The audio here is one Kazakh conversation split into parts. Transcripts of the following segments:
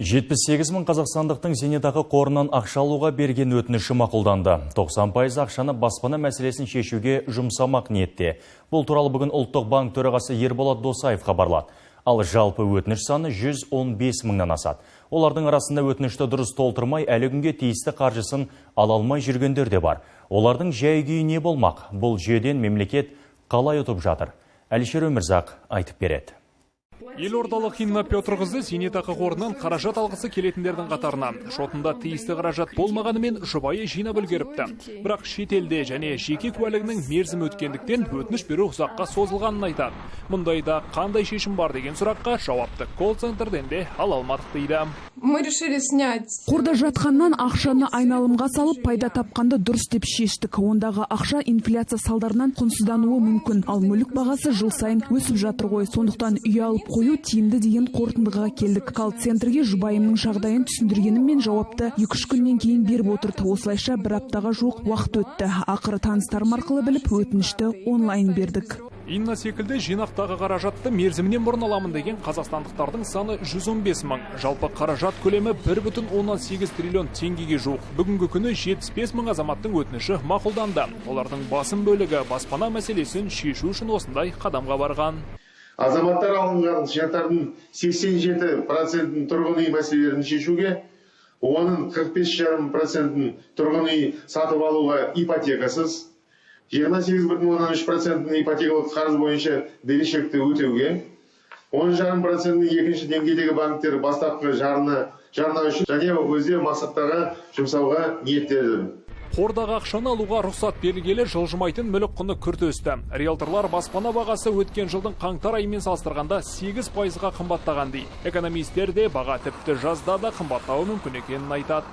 78 мың қазақстандықтың зейнетақы қорынан ақша алуға берген өтініші мақұлданды. 90% ақшаны баспана мәселесін шешуге жұмсамақ ниетте. Бұл туралы бүгін Ұлттық банк төрағасы Ерболат Досаев хабарлады. Ал жалпы өтініш саны 115 мыңнан асады. Олардың арасында өтінішті дұрыс толтырмай, әлі күнге тиісті қаржысын ала алмай жүргендер де бар. Олардың жай-күйі не болмақ? Бұл жүйеден мемлекет қалай ұтып жатыр? Әлішер Өмірзақ айтып береді. Елордалық Инна Петрқызы зейнетақы қорынан қаражат алғысы келетіндердің қатарынан. Шотында тиісті қаражат болмағанымен жұбайы жинап үлгеріпті. Бірақ шетелде және жеке куәлігінің мерзімі өткендіктен өтініш беру ұзаққа созылғанын айтады. Мұндайда қандай шешім бар деген сұраққа жауапты колл-центрден де ала алмадық дейді. Қорда жатқаннан ақшаны айналымға салып, пайда тапқанды дұрыс деп шештік. Ондағы ақша инфляция салдарынан құнсыздануы мүмкін. Ал мүлік бағасы жыл сайын өсіп жатыр ғой. Сондықтан үй алып қою тиімді деген қорытындыға келдік. Колл-центрге жұбайымның жағдайын түсіндіргеніммен жауапты 2-3 күннен кейін беріп отырды. Осылайша бір аптаға жуық уақыт өтті. Ақыры таныстарым арқылы біліп, өтінішті онлайн бердік. Инна секілді жинақтағы қаражатты мерзімінен бұрын аламын деген қазақстандықтардың саны 115 мың. Жалпы қаражат көлемі 1,8 триллион теңгеге жуық. Бүгінгі күні 75 мың азаматтың өтініші мақұлданды. Олардың басым бөлігі баспана мәселесін шешу үшін осындай қадамға барған. Азаматтар алынған жинақтардың 87% тұрғын үй мәселелерін шешуге, оның 45,5% тұрғын үй сатып алуға ипотекасыз, 28,3% ипотекалық қарыз бойынша берешекті өтеуге, 10,5% екінші деңгейдегі банктер бастапқы жарна үшін және өзге мақсаттарға жұмсауға ниеттенді. Қордағы ақшаны алуға рұқсат берілгелі жылжымайтын мүлік құны күрт өсті. Риэлторлар баспана бағасы өткен жылдың қаңтар айымен салыстырғанда 8%-ға қымбаттаған дейді. Экономистер де баға тіпті жазда да қымбаттауы мүмкін екенін айтады.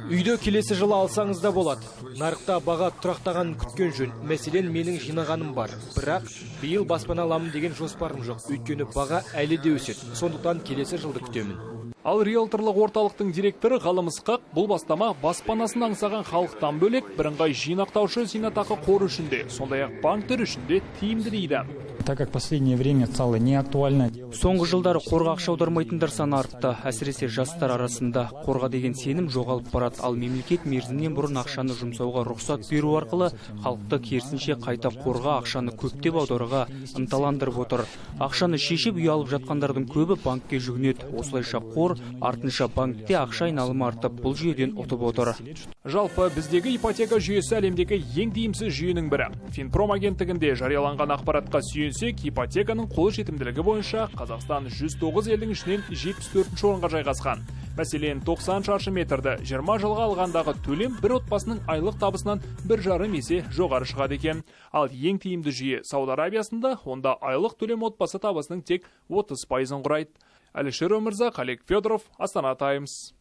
Үйді келесі жылы алсаңыз да болады. Нарықта баға тұрақтағанын күткен жөн. Мәселен, менің жинағаным бар. Бірақ биыл баспана аламын деген жоспарым жоқ. Өйткені баға әлі де өседі. Сондықтан келесі жылды күтемін. Ал риэлторлық орталықтың директоры Ғалым Ысқақ бұл бастама баспанасын аңсаған халықтан бөлек бірыңғай жинақтаушы зейнетақы қоры үшін де, сондай-ақ банктер үшін де тиімді дейді. Так как последнее время стало неактуально. Соңғы жылдары қорға ақша аудармайтындар саны артты. Әсіресе жастар арасында қорға деген сенім жоғалып барады. Ал мемлекет мерзімнен бұрын ақшаны жұмсауға рұқсат беру арқылы халықты керісінше қайта қорға ақшаны көптеп аударуға ынталандырып отыр. Ақшаны шешіп үй алып жатқандардың көбі банкке жүгінеді. Осылайша қор артынша банкте ақша айналымы артып, бұл жүйеден ұтып отыр. Жалпы біздегі ипотека жүйесі әлемдегі ең тиімсіз жүйенің бірі. Финпром агенттігінде жарияланған ақпаратқа сүйенсек, ипотеканың қолжетімділігі бойынша Қазақстан 109 елдің ішінен 74-ші орынға жайғасқан. Мәселен, 90 шаршы метрді 20 жылға алғандағы төлем бір отбасының айлық табысынан 1,5 есе жоғары шығады екен. Ал ең тиімді жүйе Сауд Арабиясында, онда айлық төлем отбасы табысының тек 30%-ын құрайды. Әлішер Өмірзақ, Олег Федоров, Астана Таймс.